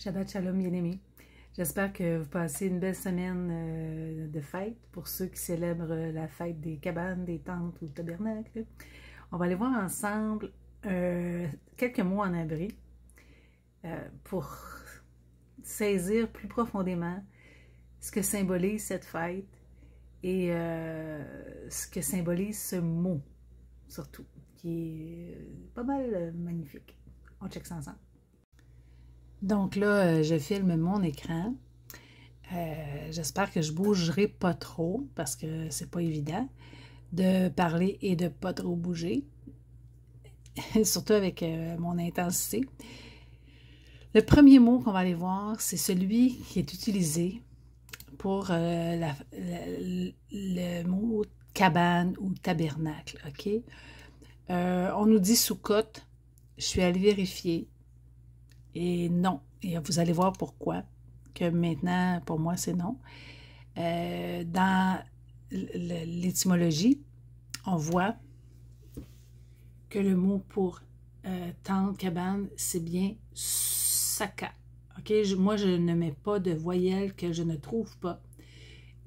Shabbat Shalom, bien-aimés. J'espère que vous passez une belle semaine de fête pour ceux qui célèbrent la fête des cabanes, des tentes ou tabernacles. On va aller voir ensemble quelques mots en abri pour saisir plus profondément ce que symbolise cette fête et ce que symbolise ce mot, surtout, qui est pas mal magnifique. On check ça ensemble. Donc là, je filme mon écran. J'espère que je bougerai pas trop parce que c'est pas évident de parler et de pas trop bouger, surtout avec mon intensité. Le premier mot qu'on va aller voir, c'est celui qui est utilisé pour le mot cabane ou tabernacle, ok? On nous dit Sukkot. Je suis allée vérifier. Et non. Et vous allez voir pourquoi. Que maintenant, pour moi, c'est non. Dans l'étymologie, on voit que le mot pour tente, cabane, c'est bien saka. OK? Moi, je ne mets pas de voyelle que je ne trouve pas.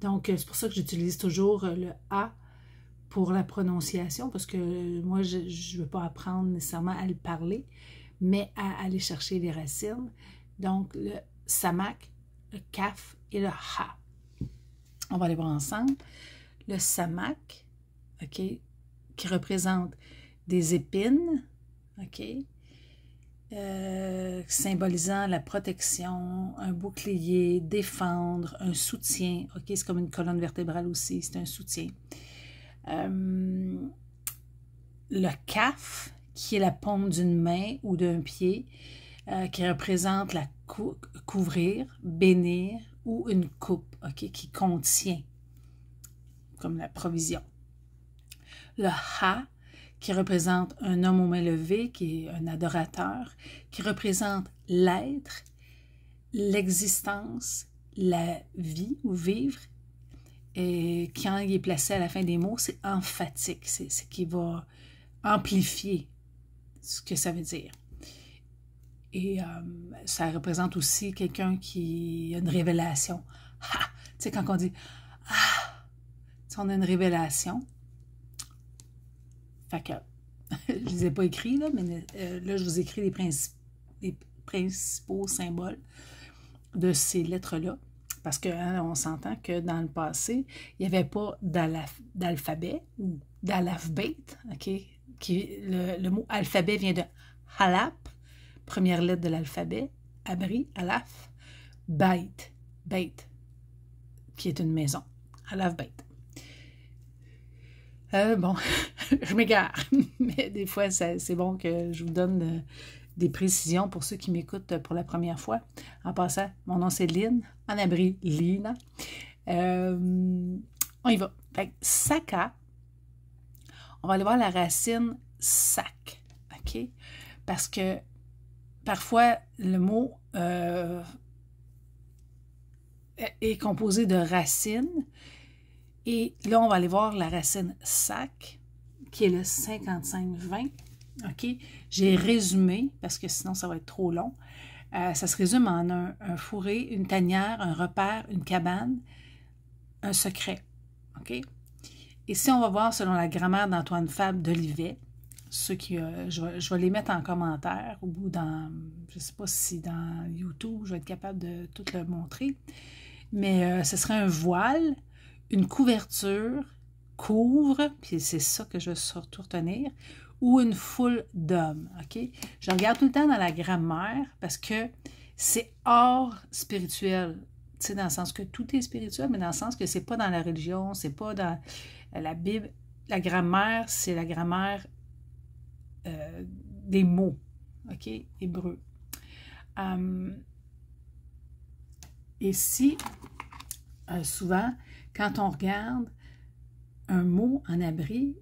Donc, c'est pour ça que j'utilise toujours le A pour la prononciation, parce que moi, je ne veux pas apprendre nécessairement à le parler, mais à aller chercher les racines. Donc, le samak, le kaf et le ha. On va aller voir ensemble. Le samak, OK, qui représente des épines, OK, symbolisant la protection, un bouclier, défendre, un soutien, OK, c'est comme une colonne vertébrale aussi, c'est un soutien. Le kaf, qui est la paume d'une main ou d'un pied, qui représente la couvrir, bénir, ou une coupe, okay, qui contient, comme la provision. Le ha, qui représente un homme aux mains levées, qui est un adorateur, qui représente l'être, l'existence, la vie ou vivre, et quand il est placé à la fin des mots, c'est emphatique, c'est ce qui va amplifier ce que ça veut dire. Et ça représente aussi quelqu'un qui a une révélation. Ah! Tu sais, quand on dit « Ah! » On a une révélation. Fait que, je ne les ai pas écrits, là, mais là, je vous écris les principaux symboles de ces lettres-là. Parce qu'on s'entend que dans le passé, il n'y avait pas d'alphabet ou d'alphabet. Okay? Le mot alphabet vient de halap, première lettre de l'alphabet, abri, alaf, bait, qui est une maison, alaf, bait. Bon, je m'égare, mais des fois, c'est bon que je vous donne des précisions pour ceux qui m'écoutent pour la première fois. En passant, mon nom c'est Lynn, en abri, Lina. On y va. Fait, saka, on va aller voir la racine sac, OK? Parce que parfois, le mot est composé de racines. Et là, on va aller voir la racine sac, qui est le 55-20. OK? J'ai résumé, parce que sinon, ça va être trop long. Ça se résume en un fourré, une tanière, un repère, une cabane, un secret. OK? Et si on va voir selon la grammaire d'Antoine Fabre d'Olivet, ceux qui, je vais les mettre en commentaire ou dans, je ne sais pas si dans YouTube, je vais être capable de tout le montrer, mais ce serait un voile, une couverture, couvre, puis c'est ça que je veux surtout retenir, ou une foule d'hommes, OK? Je regarde tout le temps dans la grammaire parce que c'est hors spirituel, tu sais, dans le sens que tout est spirituel, mais dans le sens que c'est pas dans la religion, c'est pas dans la Bible. La grammaire, c'est la grammaire des mots, OK, hébreu. Et si, souvent, quand on regarde un mot en abri,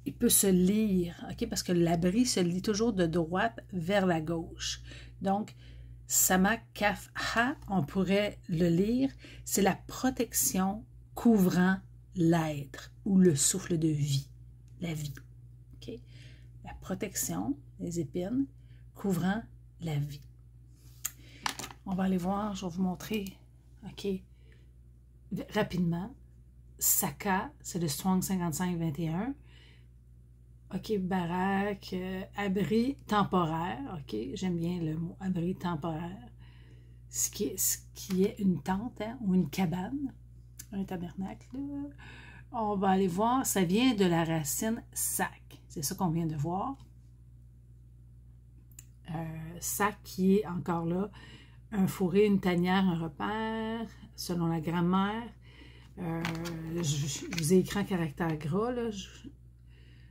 il peut se lire, OK, parce que l'abri se lit toujours de droite vers la gauche. Donc, samak, kaf, ha, on pourrait le lire, c'est la protection couvrant l'être ou le souffle de vie, la vie. OK? La protection, les épines, couvrant la vie. On va aller voir, je vais vous montrer, OK, rapidement. Saka, c'est le Strong 55-21. OK, baraque, abri temporaire. OK, j'aime bien le mot abri temporaire. Ce qui est une tente, hein, ou une cabane, un tabernacle. Là. On va aller voir, ça vient de la racine sac. C'est ça qu'on vient de voir. Sac qui est encore là, un fourré, une tanière, un repère, selon la grammaire. Je vous ai écrit en caractère gras, là.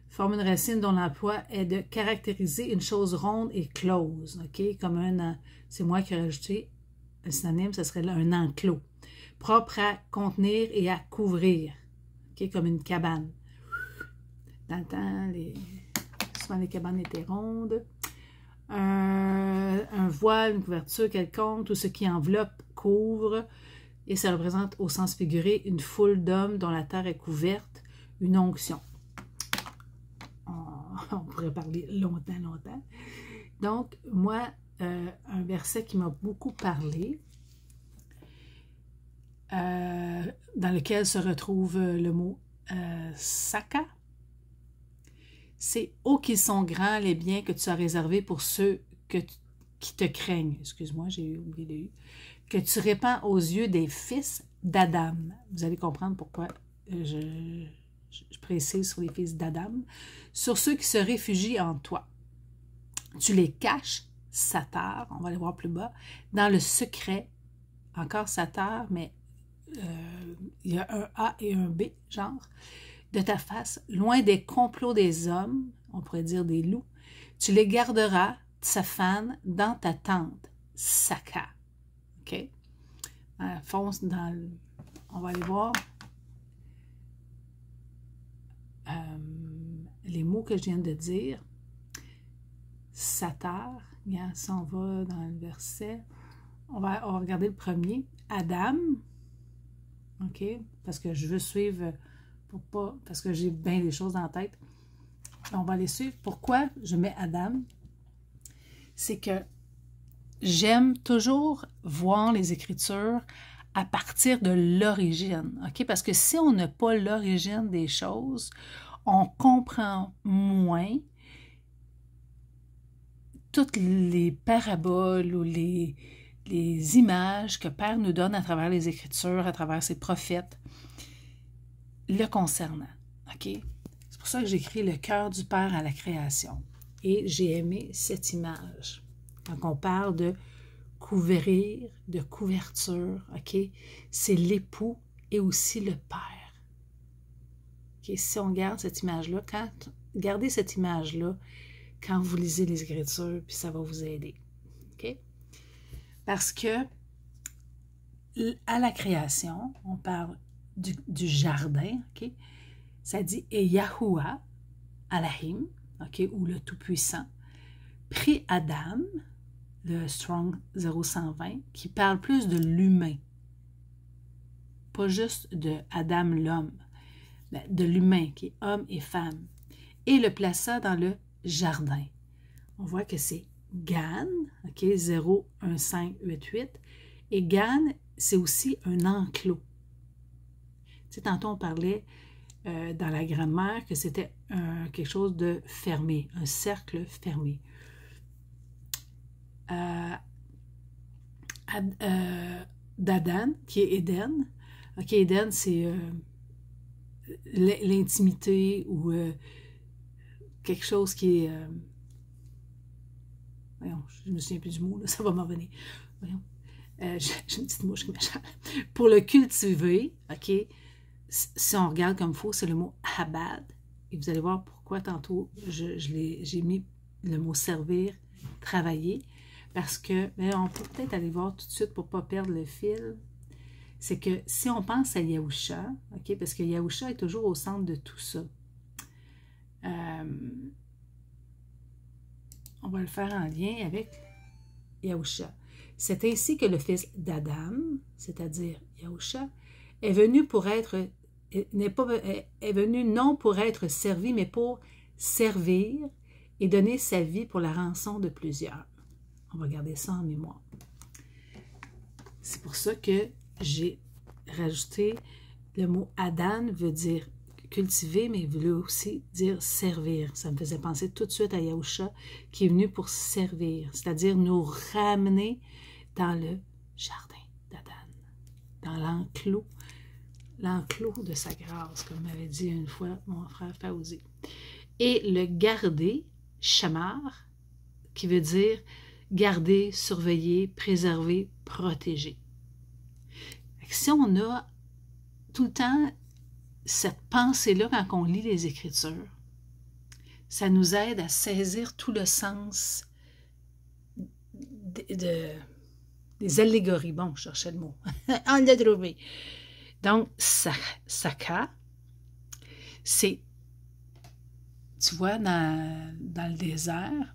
Forme une racine dont l'emploi est de caractériser une chose ronde et close, OK? Comme un, c'est moi qui ai rajouté un synonyme, ce serait là un enclos, propre à contenir et à couvrir, OK? Comme une cabane. Dans le temps, souvent les cabanes étaient rondes. Un voile, une couverture quelconque, tout ce qui enveloppe, couvre, et ça représente au sens figuré une foule d'hommes dont la terre est couverte, une onction. On pourrait parler longtemps, longtemps. Donc, moi, un verset qui m'a beaucoup parlé, dans lequel se retrouve le mot Saka, c'est « Oh, qu'ils sont grands les biens que tu as réservés pour ceux qui te craignent. » Excuse-moi, j'ai oublié le « u » que tu répands aux yeux des fils d'Adam. Vous allez comprendre pourquoi je précise sur les fils d'Adam. Sur ceux qui se réfugient en toi. Tu les caches, Satar, on va les voir plus bas, dans le secret, encore Satar, mais il y a un A et un B, genre, de ta face, loin des complots des hommes, on pourrait dire des loups, tu les garderas, Tsafan, dans ta tente, Saka. OK? Fonce dans le... On va aller voir les mots que je viens de dire. Satar, regarde, si on va dans le verset, on va regarder le premier. Adam, OK? Parce que je veux suivre... parce que j'ai bien des choses dans la tête. On va les suivre. Pourquoi je mets Adam? C'est que j'aime toujours voir les Écritures à partir de l'origine. OK? Parce que si on n'a pas l'origine des choses, on comprend moins toutes les paraboles ou les images que Père nous donne à travers les Écritures, à travers ses prophètes, le concernant. OK? C'est pour ça que j'écris le cœur du Père à la création. Et j'ai aimé cette image. Quand on parle de couvrir, de couverture, OK? C'est l'époux et aussi le Père. OK? Si on garde cette image-là, gardez cette image-là quand vous lisez les Écritures, puis ça va vous aider. OK? Parce que à la création, on parle du jardin, OK? Ça dit « Et Yahuwah, Elohim, OK, ou le Tout-Puissant, prit Adam, le Strong 0120, qui parle plus de l'humain, pas juste de Adam l'homme, mais de l'humain, qui est homme et femme, et le plaça dans le jardin. » On voit que c'est Gan, OK, 01588, et Gan, c'est aussi un enclos. Tu sais, tantôt on parlait dans la grammaire que c'était quelque chose de fermé, un cercle fermé. D'Adan, qui est Éden. OK, Éden, c'est l'intimité ou quelque chose qui est... voyons, je me souviens plus du mot, là, ça va m'en venir. Voyons. J'ai une petite mouche qui m'échappe. Pour le cultiver, OK, si on regarde comme il faut, c'est le mot « habad ». Et vous allez voir pourquoi tantôt j'ai mis le mot « servir »,« travailler ». Parce que, on peut peut-être aller voir tout de suite pour ne pas perdre le fil. C'est que si on pense à Yahusha, OK, parce que Yahusha est toujours au centre de tout ça. On va le faire en lien avec Yahusha. C'est ainsi que le fils d'Adam, c'est-à-dire Yahusha, est venu non pour être servi, mais pour servir et donner sa vie pour la rançon de plusieurs. On va garder ça en mémoire. C'est pour ça que j'ai rajouté le mot Adan, veut dire cultiver, mais veut aussi dire servir. Ça me faisait penser tout de suite à Yahusha qui est venu pour servir, c'est-à-dire nous ramener dans le jardin d'Adan, dans l'enclos de sa grâce, comme m'avait dit une fois mon frère Fauzi. Et le garder, Shamar, qui veut dire garder, surveiller, préserver, protéger. Si on a tout le temps cette pensée-là quand on lit les Écritures, ça nous aide à saisir tout le sens des allégories. Bon, je cherchais le mot. On l'a trouvé. Donc, Saka, c'est, tu vois, dans le désert,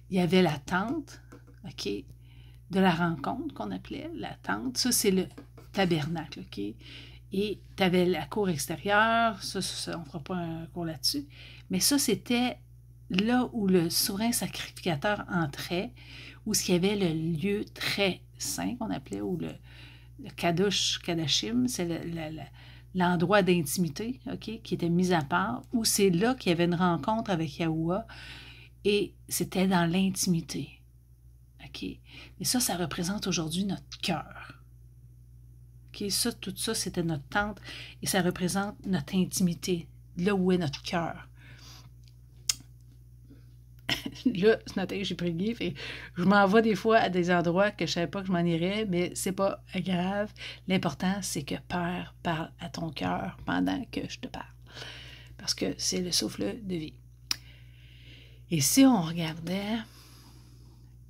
il y avait la tente, OK, de la rencontre qu'on appelait la tente. Ça, c'est le tabernacle, OK? Et tu avais la cour extérieure, ça, on ne fera pas un cours là-dessus, mais ça, c'était là où le souverain sacrificateur entrait, où il y avait le lieu très saint qu'on appelait, ou le Kadashim, c'est l'endroit d'intimité, OK, qui était mis à part, où c'est là qu'il y avait une rencontre avec Yahuwah, et c'était dans l'intimité. OK? Et ça représente aujourd'hui notre cœur. OK? Ça, tout ça, c'était notre tente, et ça représente notre intimité, là où est notre cœur. Là, ce matin, j'ai pris le livre et je m'en vais des fois à des endroits que je ne savais pas que je m'en irais, mais c'est pas grave. L'important, c'est que Père parle à ton cœur pendant que je te parle. Parce que c'est le souffle de vie. Et si on regardait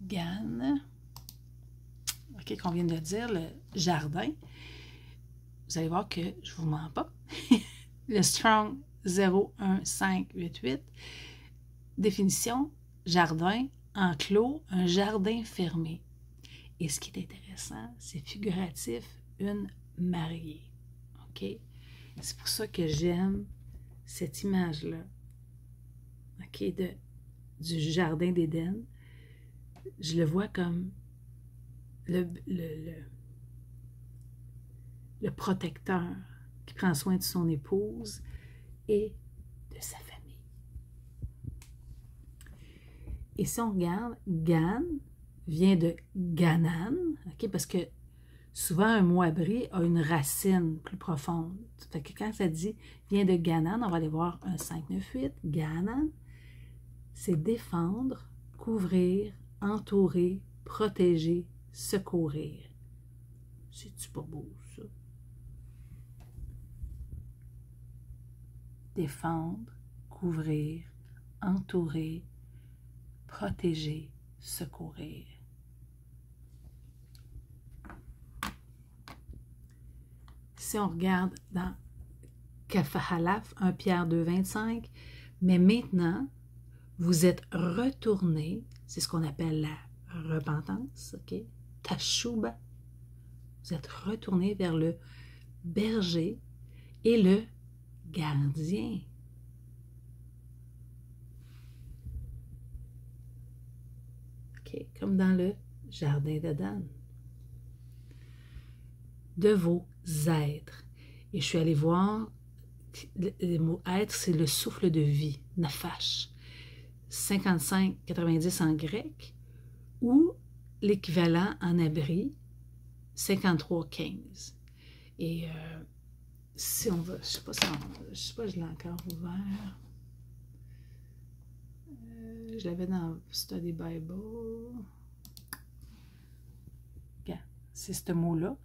Gan, OK, qu'on vient de dire, le jardin, vous allez voir que je ne vous mens pas. Le Strong 01588, définition, jardin, enclos, un jardin fermé. Et ce qui est intéressant, c'est figuratif, une mariée. OK? C'est pour ça que j'aime cette image-là. OK? Du jardin d'Éden. Je le vois comme le protecteur qui prend soin de son épouse et de sa famille. Et si on regarde, Gan vient de Ganan, okay, parce que souvent un mot abri a une racine plus profonde. Fait que quand ça dit vient de Ganan, on va aller voir un 598. Ganan, c'est défendre, couvrir, entourer, protéger, secourir. C'est-tu pas beau, ça? Défendre, couvrir, entourer, protéger, secourir. Si on regarde dans Kafahalaf, 1 Pierre 2, 25, mais maintenant, vous êtes retournés, c'est ce qu'on appelle la repentance, OK? Tashuba. Vous êtes retournés vers le berger et le gardien. OK? Comme dans le jardin d'Adan. De vos êtres. Et je suis allée voir, le mot être, c'est le souffle de vie, nafash. 55-90 en grec, ou l'équivalent en abri, 53-15. Et si on va, je sais pas si je l'ai encore ouvert. Je l'avais dans Study Bible. C'est ce mot-là.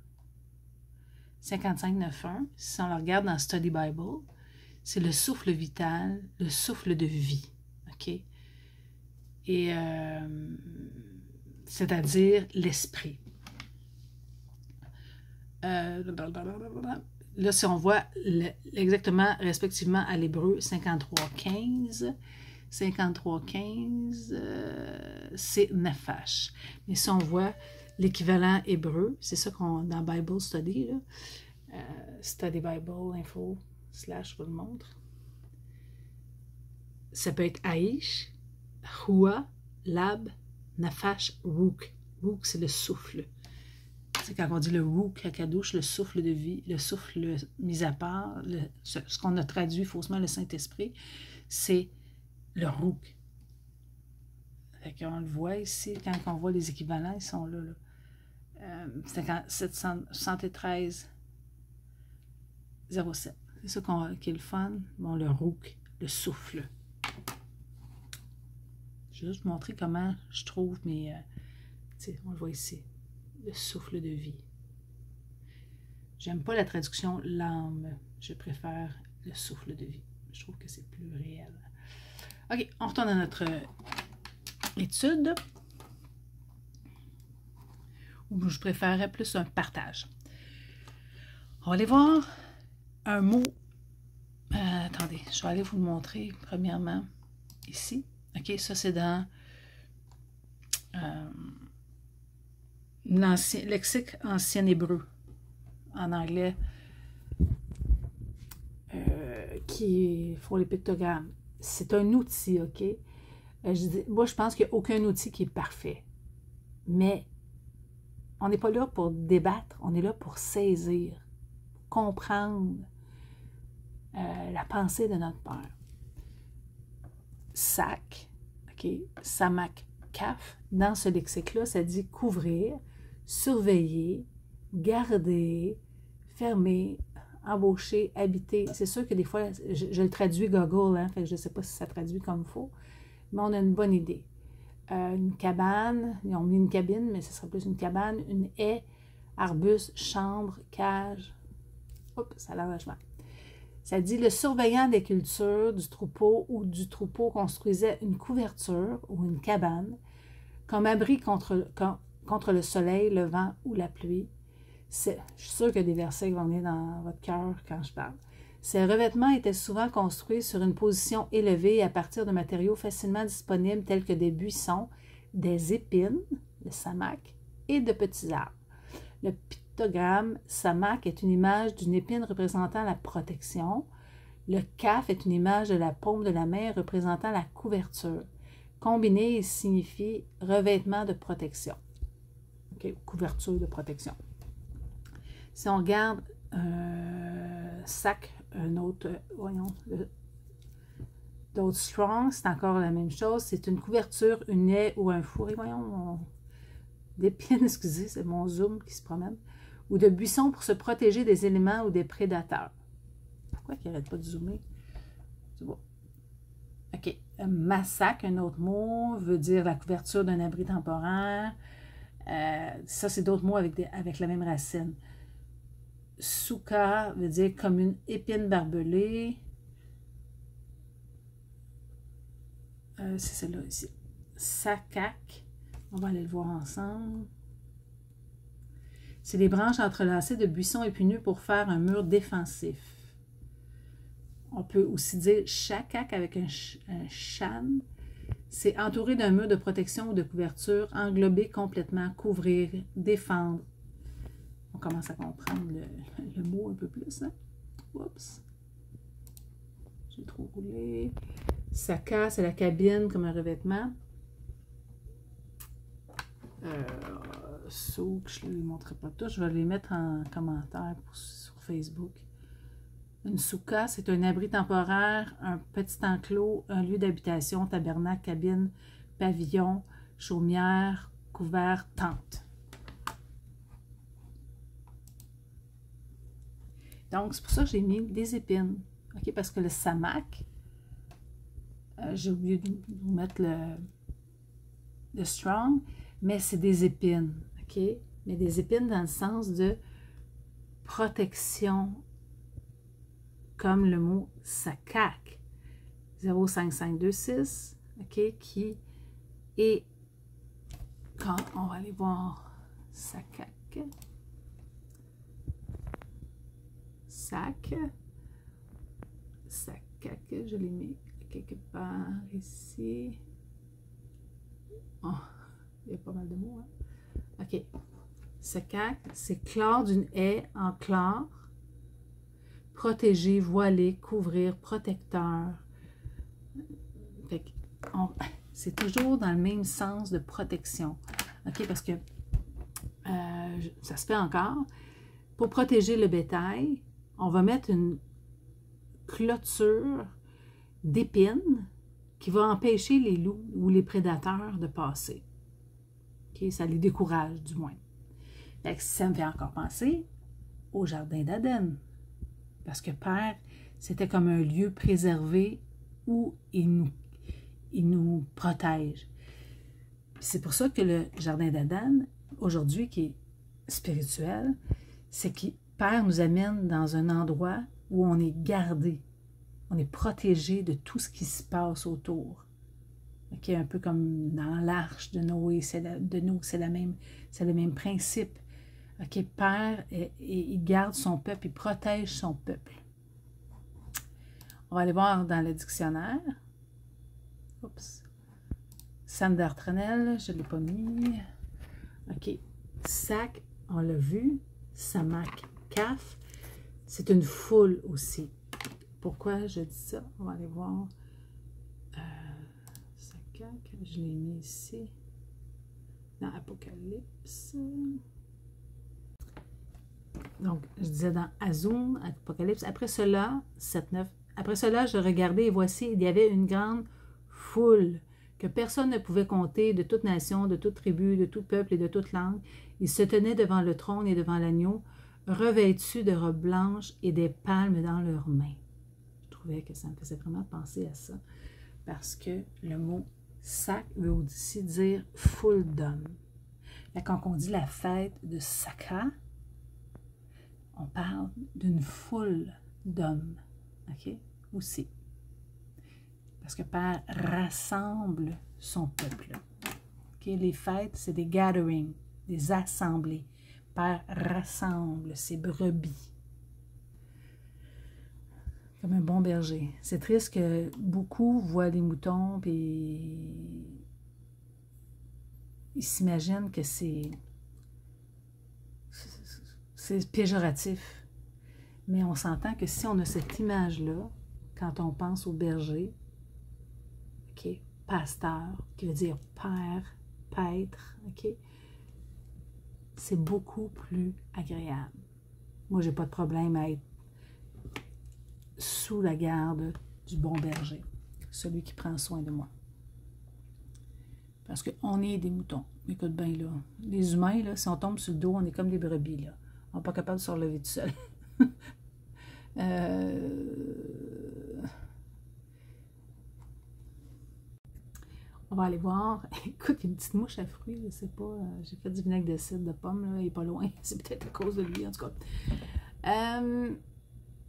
55-9-1. Si on le regarde dans Study Bible, c'est le souffle vital, le souffle de vie. OK? Et c'est-à-dire l'esprit. Là, si on voit exactement, respectivement, à l'hébreu, 53-15, 53-15, c'est nafash. Mais si on voit l'équivalent hébreu, c'est ça qu'on dans Bible Study, là, Study Bible Info / je vous le montre. Ça peut être Aïch, Hua, Lab, Nafash, Rouk. Rouk, c'est le souffle. C'est quand on dit le roux kakadouche, le souffle de vie, le souffle mis à part, ce qu'on a traduit faussement le Saint-Esprit, c'est le roux. Fait qu'on le voit ici, quand on voit les équivalents, ils sont là. C'est 773 07. C'est ça qui est le fun. Bon, le rouk, le souffle. Je vais juste vous montrer comment je trouve mes... on le voit ici. Le souffle de vie. J'aime pas la traduction l'âme. Je préfère le souffle de vie. Je trouve que c'est plus réel. OK, on retourne à notre étude. Ou je préférerais plus un partage. On va aller voir un mot. Attendez, je vais aller vous le montrer premièrement ici. OK, ça c'est dans lexique ancien hébreu en anglais qui font les pictogrammes. C'est un outil, OK? Moi, je pense qu'il n'y a aucun outil qui est parfait. Mais on n'est pas là pour débattre, on est là pour saisir, comprendre la pensée de notre Père. Sac, OK, samak, kaf, dans ce lexique-là, ça dit couvrir, surveiller, garder, fermer, embaucher, habiter. C'est sûr que des fois, je le traduis Google, hein, fait que je ne sais pas si ça traduit comme il faut, mais on a une bonne idée. Une cabane, ils ont mis une cabine, mais ce serait plus une cabane, une haie, arbuste, chambre, cage. Oups, ça a l'air vachement. Ça dit le surveillant des cultures du troupeau ou du troupeau construisait une couverture ou une cabane comme abri contre le soleil, le vent ou la pluie. Je suis sûre qu'il y a des versets qui vont venir dans votre cœur quand je parle. Ces revêtements étaient souvent construits sur une position élevée à partir de matériaux facilement disponibles tels que des buissons, des épines, le samak, et de petits arbres. Le pictogramme samak est une image d'une épine représentant la protection. Le kaf est une image de la paume de la main représentant la couverture. Combiné, il signifie revêtement de protection. Okay, couverture de protection. Si on regarde sac, un autre, voyons, d'autres strong, c'est encore la même chose. C'est une couverture, une haie ou un fourré, voyons, d'épines, excusez, c'est mon zoom qui se promène, ou de buissons pour se protéger des éléments ou des prédateurs. Pourquoi qu'il n'arrête pas de zoomer? C'est bon. OK. Massac, un autre mot, veut dire la couverture d'un abri temporaire. Ça, c'est d'autres mots avec la même racine. Souka veut dire comme une épine barbelée. C'est celle-là ici. Sakak. On va aller le voir ensemble. C'est les branches entrelacées de buissons épineux pour faire un mur défensif. On peut aussi dire chakak avec un chan. C'est entouré d'un mur de protection ou de couverture, englober complètement, couvrir, défendre. On commence à comprendre le mot un peu plus. Hein? Oups. J'ai trop roulé. Saka, c'est la cabine comme un revêtement. Souk, je ne les montrerai pas tous. Je vais les mettre en commentaire sur Facebook. Une souka, c'est un abri temporaire, un petit enclos, un lieu d'habitation, tabernacle, cabine, pavillon, chaumière, couvert, tente. Donc, c'est pour ça que j'ai mis des épines. OK, parce que le samak, j'ai oublié de vous mettre le strong, mais c'est des épines. OK? Mais des épines dans le sens de protection, comme le mot sakak, 05526, OK, qui est, quand on va aller voir sakak, je l'ai mis quelque part ici. Oh, il y a pas mal de mots, hein? OK. Sakak, c'est chlore d'une haie en chlore. Protéger, voiler, couvrir, protecteur. C'est toujours dans le même sens de protection. OK, parce que ça se fait encore, pour protéger le bétail, on va mettre une clôture d'épines qui va empêcher les loups ou les prédateurs de passer. Okay? Ça les décourage, du moins. Fait que ça me fait encore penser au jardin d'Aden. Parce que Père, c'était comme un lieu préservé où il nous protège. C'est pour ça que le jardin d'Aden, aujourd'hui, qui est spirituel, c'est que Père nous amène dans un endroit où on est gardé, on est protégé de tout ce qui se passe autour. Okay? Un peu comme dans l'arche de Noé, c'est le même principe. Okay? Père, il garde son peuple, il protège son peuple. On va aller voir dans le dictionnaire. Oups. Sander Trenel, je ne l'ai pas mis. OK. Sac, on l'a vu. Samak, Kaf. C'est une foule aussi. Pourquoi je dis ça? On va aller voir. Sakak, je l'ai mis ici. Dans Apocalypse. Donc, je disais dans Azoum, Apocalypse. Après cela, 7-9. Après cela, je regardais et voici, il y avait une grande foule que personne ne pouvait compter, de toute nation, de toute tribu, de tout peuple et de toute langue. Ils se tenaient devant le trône et devant l'agneau, revêtus de robes blanches et des palmes dans leurs mains. Je trouvais que ça me faisait vraiment penser à ça, parce que le mot « sac » veut aussi dire « foule d'hommes ». Quand on dit la fête de Sakra, on parle d'une foule d'hommes, OK, aussi. Parce que Père rassemble son peuple. Okay? Les fêtes, c'est des gatherings, des assemblées. Père rassemble ses brebis. Comme un bon berger. C'est triste que beaucoup voient des moutons et ils s'imaginent que c'est péjoratif. Mais on s'entend que si on a cette image-là, quand on pense au berger, okay, pasteur, qui veut dire père, paître, okay, c'est beaucoup plus agréable. Moi, j'ai pas de problème à être sous la garde du bon berger, celui qui prend soin de moi. Parce qu'on est des moutons. Écoute bien, là, les humains, là, si on tombe sur le dos, on est comme des brebis, là. On n'est pas capable de se relever tout seul. On va aller voir. Écoute, il y a une petite mouche à fruits, je ne sais pas. J'ai fait du vinaigre de cidre de pomme, là, il n'est pas loin. C'est peut-être à cause de lui, en tout cas.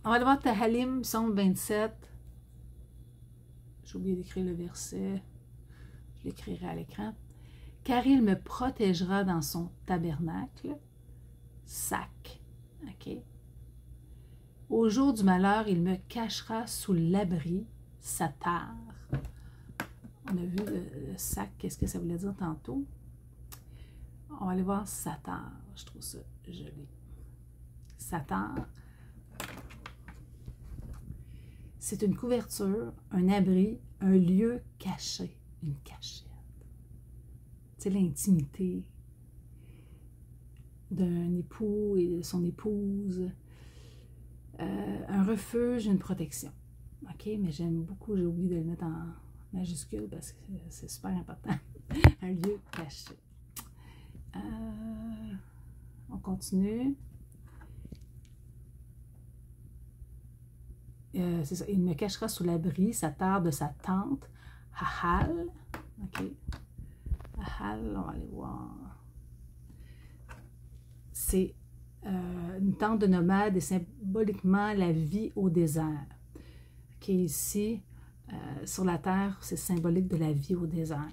On va aller voir Tahalim, psaume 27. J'ai oublié d'écrire le verset. Je l'écrirai à l'écran. Car il me protégera dans son tabernacle. Sac. OK. Au jour du malheur, il me cachera sous l'abri, satar. On a vu le sac, qu'est-ce que ça voulait dire tantôt. On va aller voir satar. Je trouve ça joli. Satar. C'est une couverture, un abri, un lieu caché, une cachette. C'est l'intimité d'un époux et de son épouse. Un refuge, une protection. OK, mais j'aime beaucoup, j'ai oublié de le mettre en majuscule parce que c'est super important. Un lieu caché. On continue. C'est ça, il me cachera sous l'abri, sa terre de sa tente. Hahal. OK. Hahal, on va aller voir. C'est une tente de nomade et symboliquement la vie au désert. Qui est ici, sur la terre, c'est symbolique de la vie au désert.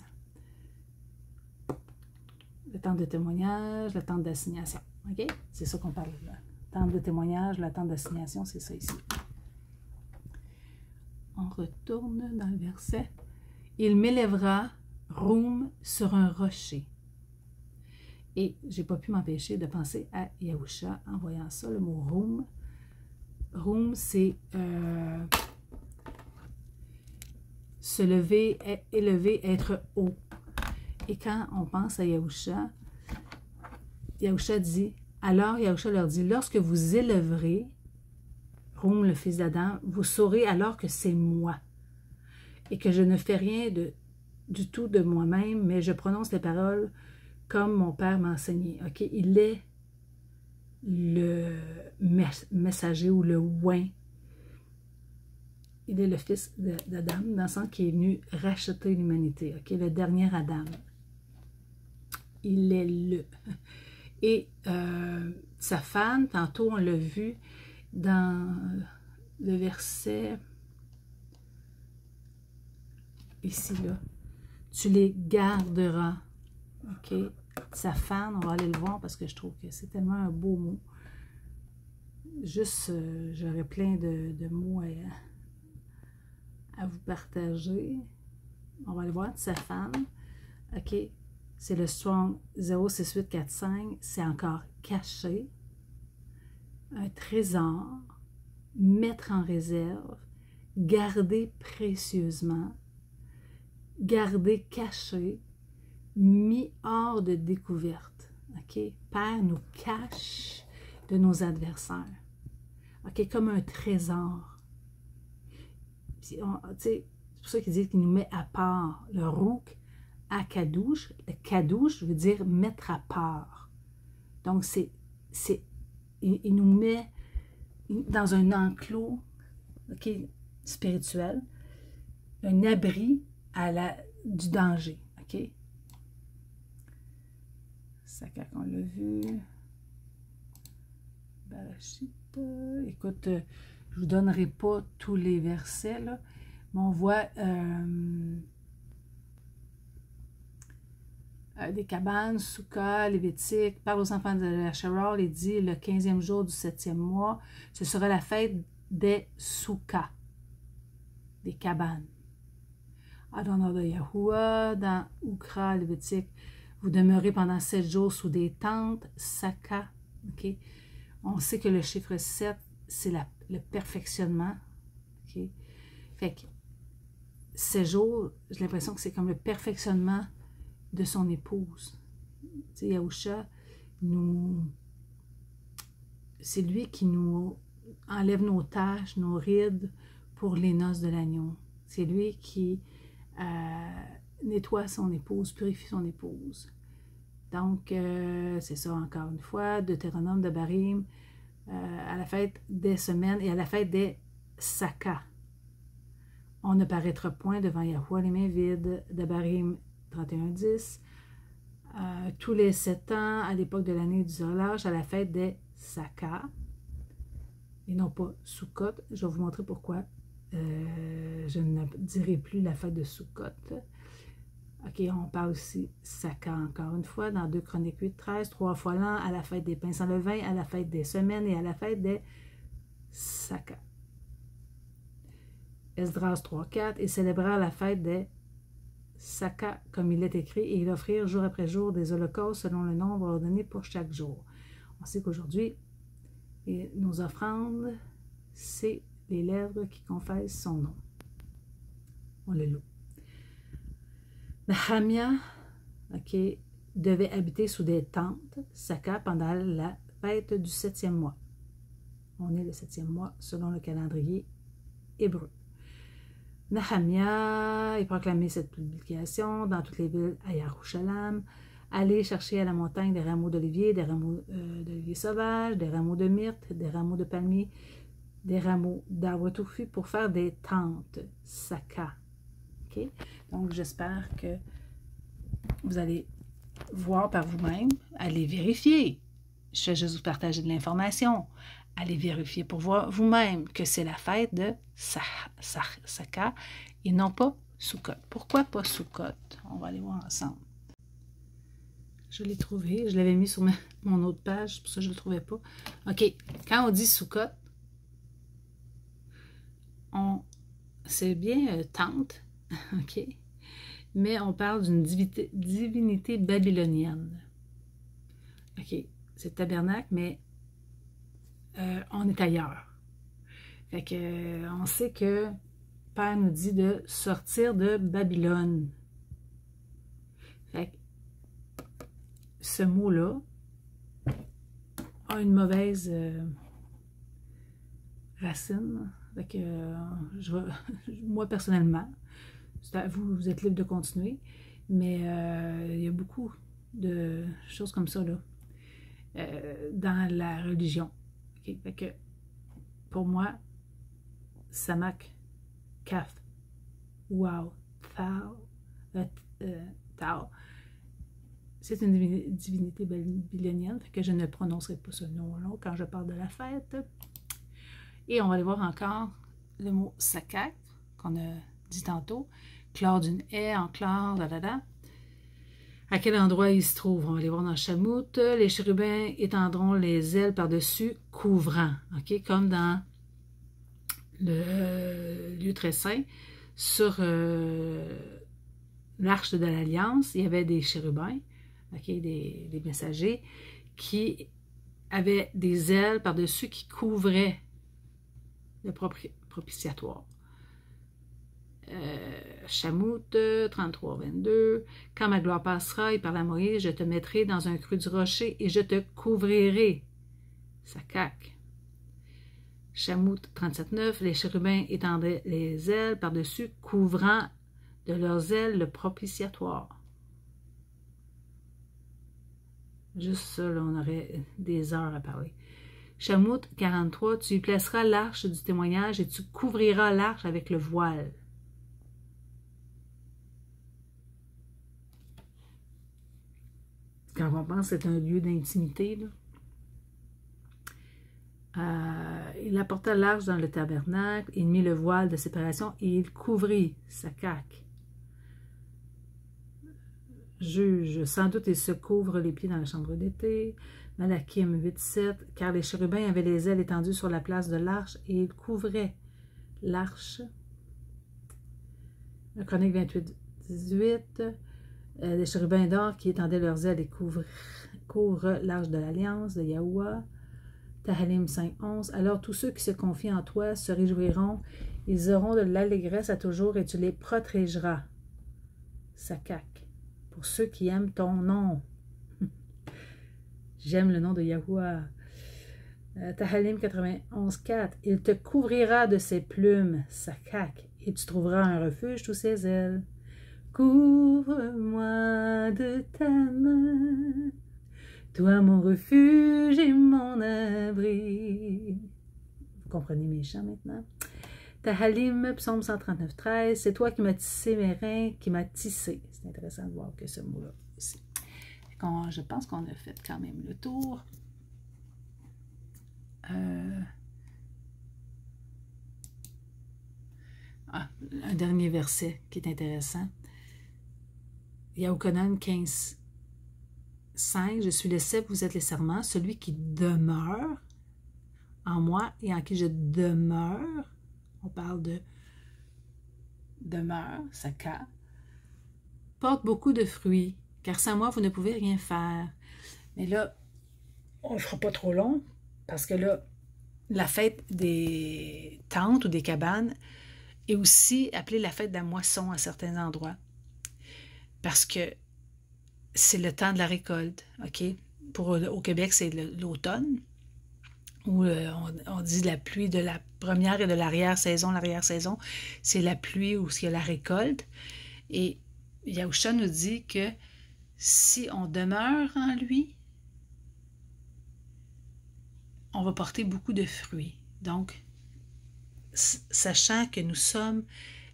La tente de témoignage, la tente d'assignation. OK? C'est ça qu'on parle là. Tente de témoignage, la tente d'assignation, c'est ça ici. On retourne dans le verset. Il m'élèvera, roum, sur un rocher. Et j'ai pas pu m'empêcher de penser à Yahusha en voyant ça, le mot roum. Roum, c'est se lever, élever, être haut. Et quand on pense à Yahusha, Yahusha dit, alors Yahusha leur dit, lorsque vous élèverez, Roum, le fils d'Adam, vous saurez alors que c'est moi, et que je ne fais rien du tout de moi-même, mais je prononce les paroles comme mon père m'a enseigné. Ok, il est le messager ou le oint. Il est le fils d'Adam, dans le sens qu'il est venu racheter l'humanité. Ok, le dernier Adam. Il est le. Et sa femme, tantôt on l'a vu dans le verset ici, là. Tu les garderas. OK? Sa femme, on va aller le voir parce que je trouve que c'est tellement un beau mot. Juste, j'aurais plein de mots à vous partager. On va le voir, sa femme. OK? C'est le Strong 06845. C'est encore caché. Un trésor. Mettre en réserve. Garder précieusement. Garder caché. Mis hors de découverte. OK? Père nous cache de nos adversaires. OK? Comme un trésor. C'est pour ça qu'il dit qu'il nous met à part. Le rouk à kadouche. Le kadouche veut dire mettre à part. Donc, il nous met dans un enclos, OK, spirituel, un abri du danger. OK? Ça, quand on l'a vu. Barachita. Écoute, je ne vous donnerai pas tous les versets, là, mais on voit des cabanes, Souka, Lévitique, parle aux enfants de Asherah, il dit le 15e jour du 7e mois, ce sera la fête des Souka, des cabanes. Adonai de Yahuwah, dans Ukra, Lévitique, vous demeurez pendant 7 jours sous des tentes, Saka. Okay? On sait que le chiffre 7, c'est le perfectionnement. Okay? Fait que 7 jours, j'ai l'impression que c'est comme le perfectionnement de son épouse. Tu sais, Yahusha, c'est lui qui nous enlève nos taches, nos rides pour les noces de l'agneau. C'est lui qui nettoie son épouse, purifie son épouse. Donc, c'est ça encore une fois, Deutéronome de Barim, à la fête des semaines et à la fête des Saka. On ne paraîtra point devant Yahweh les mains vides, de Barim 31:10. Tous les 7 ans, à l'époque de l'année du relâche, à la fête des Saka, et non pas Sukkot. Je vais vous montrer pourquoi. Je ne dirai plus la fête de Sukkot. OK, on parle aussi Saka encore une fois, dans 2 Chroniques 8:13, 3 fois l'an, à la fête des pains sans levain, à la fête des semaines et à la fête des Saka. Esdras 3:4, et célébrèrent la fête des Saka, comme il est écrit, et ils offrirent jour après jour des holocaustes selon le nombre ordonné pour chaque jour. On sait qu'aujourd'hui, nos offrandes, c'est les lèvres qui confessent son nom. On le loue. Nahamia, OK, devait habiter sous des tentes, Saka, pendant la fête du 7e mois. On est le 7e mois selon le calendrier hébreu. Nahamia, il proclamait cette publication dans toutes les villes à Yerushalayim. Allez chercher à la montagne des rameaux d'olivier, des rameaux d'olivier sauvages, des rameaux de myrte, des rameaux de palmier, des rameaux d'arbre touffu pour faire des tentes, Saka. Okay? Donc, j'espère que vous allez voir par vous-même, allez vérifier. Je fais juste vous partager de l'information. Allez vérifier pour voir vous-même que c'est la fête de Saka et non pas Sukkot. Pourquoi pas Sukkot? On va aller voir ensemble. Je l'ai trouvé. Je l'avais mis sur mon autre page, pour ça je ne le trouvais pas. OK. Quand on dit Sukkot, c'est bien tente, OK? Mais on parle d'une divinité babylonienne. OK. C'est tabernacle, mais on est ailleurs. Fait que on sait que Père nous dit de sortir de Babylone. Fait que ce mot-là, a une mauvaise racine. Fait que, moi, personnellement, c'est à vous, vous êtes libre de continuer, mais il y a beaucoup de choses comme ça, là, dans la religion. Okay? Fait que, pour moi, Samak, Kaf, Wow, Tao, c'est une divinité babylonienne, fait que je ne prononcerai pas ce nom-là quand je parle de la fête. Et on va aller voir encore le mot Sakak, qu'on a dit tantôt, chlore d'une haie en chlore, À quel endroit il se trouve? On va aller voir dans Shamout. Les chérubins étendront les ailes par-dessus, couvrant, ok, comme dans le lieu très saint, sur l'arche de l'Alliance, il y avait des chérubins, okay, des messagers, qui avaient des ailes par-dessus qui couvraient le propitiatoire. Shamout 33-22. Quand ma gloire passera, il parle à Moïse, je te mettrai dans un creux du rocher et je te couvrirai. Sakak. Shamout 37-9. Les chérubins étendaient les ailes par-dessus, couvrant de leurs ailes le propitiatoire. Juste ça, là, on aurait des heures à parler. Shamout 43. Tu y placeras l'arche du témoignage et tu couvriras l'arche avec le voile. Quand on pense que c'est un lieu d'intimité, il apporta l'arche dans le tabernacle, il mit le voile de séparation et il couvrit Sakak. Juge, sans doute il se couvre les pieds dans la chambre d'été. Malakim 8-7, car les chérubins avaient les ailes étendues sur la place de l'arche et ils couvraient l'arche. Chronique 28-18, les chérubins d'or qui étendaient leurs ailes et couvrent l'arche de l'Alliance de Yahuwah. Tahalim 5-11, alors tous ceux qui se confient en toi se réjouiront, ils auront de l'allégresse à toujours et tu les protégeras. Sakak, pour ceux qui aiment ton nom. J'aime le nom de Yahuwah. Tahalim 91-4, il te couvrira de ses plumes, Sakak, et tu trouveras un refuge sous ses ailes. Couvre-moi de ta main, toi mon refuge et mon abri. Vous comprenez mes chants maintenant? Tahalim, psaume 139-13, c'est toi qui m'as tissé mes reins, qui m'as tissé. C'est intéressant de voir que ce mot-là aussi. Je pense qu'on a fait quand même le tour. Un dernier verset qui est intéressant. Yahukonan 15, 5, je suis le cep, vous êtes les serments, celui qui demeure en moi et en qui je demeure, on parle de demeure, Saka, porte beaucoup de fruits, car sans moi, vous ne pouvez rien faire. Mais là, on ne fera pas trop long, parce que là, la fête des tentes ou des cabanes est aussi appelée la fête de la moisson à certains endroits, parce que c'est le temps de la récolte, OK? Au Québec, c'est l'automne, où on dit la pluie de la première et de l'arrière-saison. L'arrière-saison, c'est la pluie où il y a la récolte. Et Yahusha nous dit que si on demeure en lui, on va porter beaucoup de fruits. Donc, sachant que nous sommes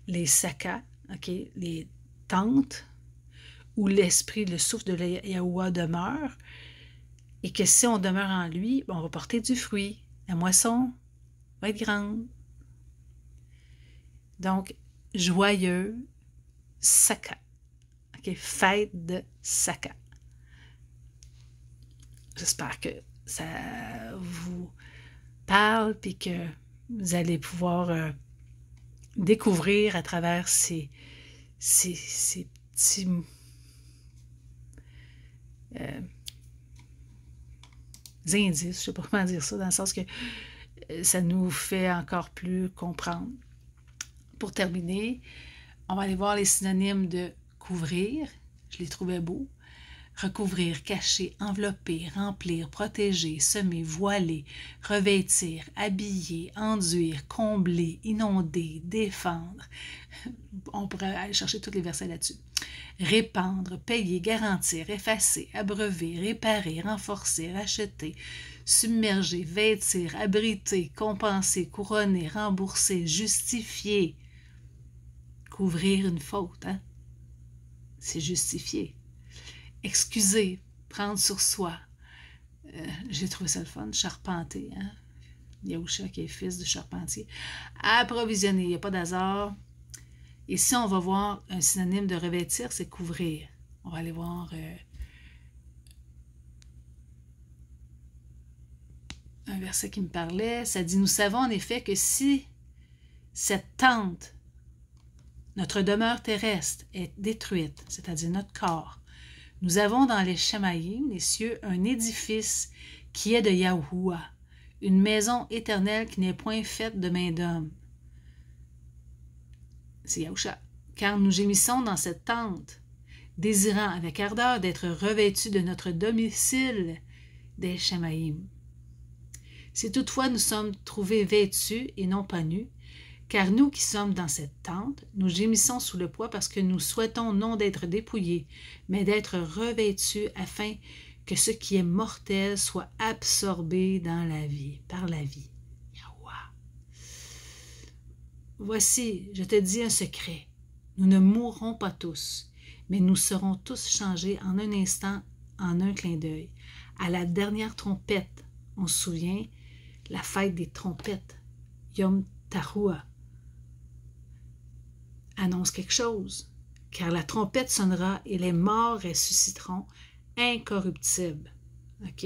les sakas, OK, les tentes, où l'esprit, le souffle de Yahuwah demeure, et que si on demeure en lui, on va porter du fruit. La moisson va être grande. Donc, joyeux Saka. Okay, fête de Saka. J'espère que ça vous parle et que vous allez pouvoir découvrir à travers ces petits indices, je ne sais pas comment dire ça, dans le sens que ça nous fait encore plus comprendre. Pour terminer, on va aller voir les synonymes de couvrir. Je les trouvais beaux. recouvrir, cacher, envelopper, remplir, protéger, semer, voiler, revêtir, habiller, enduire, combler, inonder, défendre. On pourrait aller chercher tous les versets là-dessus. Répandre, payer, garantir, effacer, abreuver, réparer, renforcer, racheter, submerger, vêtir, abriter, compenser, couronner, rembourser, justifier. Couvrir une faute, hein? C'est justifier. Excuser, prendre sur soi. J'ai trouvé ça le fun, charpenter, hein? Yahusha qui est fils du charpentier. Approvisionner, il n'y a pas d'hasard. Et si on va voir un synonyme de revêtir, c'est couvrir. On va aller voir un verset qui me parlait. Ça dit, nous savons en effet que si cette tente, notre demeure terrestre, est détruite, c'est-à-dire notre corps, nous avons dans les Shamaïm, les cieux, un édifice qui est de Yahuwah, une maison éternelle qui n'est point faite de main d'homme. C'est Yahusha. Car nous gémissons dans cette tente, désirant avec ardeur d'être revêtus de notre domicile des Shamaïm. Si toutefois nous sommes trouvés vêtus et non pas nus, car nous qui sommes dans cette tente, nous gémissons sous le poids parce que nous souhaitons non d'être dépouillés, mais d'être revêtus afin que ce qui est mortel soit absorbé dans la vie, par la vie. Voici, je te dis un secret. Nous ne mourrons pas tous, mais nous serons tous changés en un instant, en un clin d'œil. À la dernière trompette, on se souvient, la fête des trompettes, Yom Taroua, annonce quelque chose, car la trompette sonnera et les morts ressusciteront incorruptibles. OK?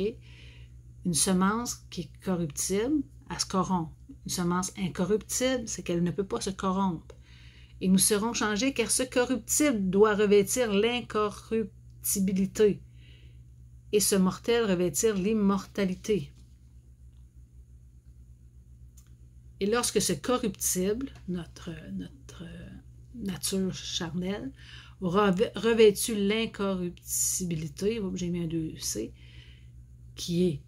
Une semence qui est corruptible, elle se corrompt. Une semence incorruptible, c'est qu'elle ne peut pas se corrompre. Et nous serons changés car ce corruptible doit revêtir l'incorruptibilité et ce mortel revêtir l'immortalité. Et lorsque ce corruptible, notre nature charnelle, aura revêtu l'incorruptibilité, j'ai mis un 2C, qui est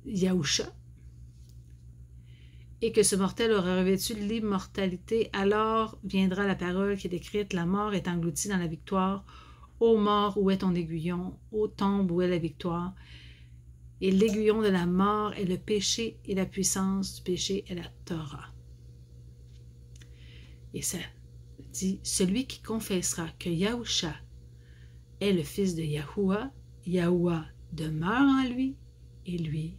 Yahusha, et que ce mortel aura revêtu l'immortalité, alors viendra la parole qui est écrite, la mort est engloutie dans la victoire. Ô mort, où est ton aiguillon? Ô tombe, où est la victoire? Et l'aiguillon de la mort est le péché, et la puissance du péché est la Torah. Et ça dit, celui qui confessera que Yahusha est le fils de Yahuwah, Yahuwah demeure en lui, et lui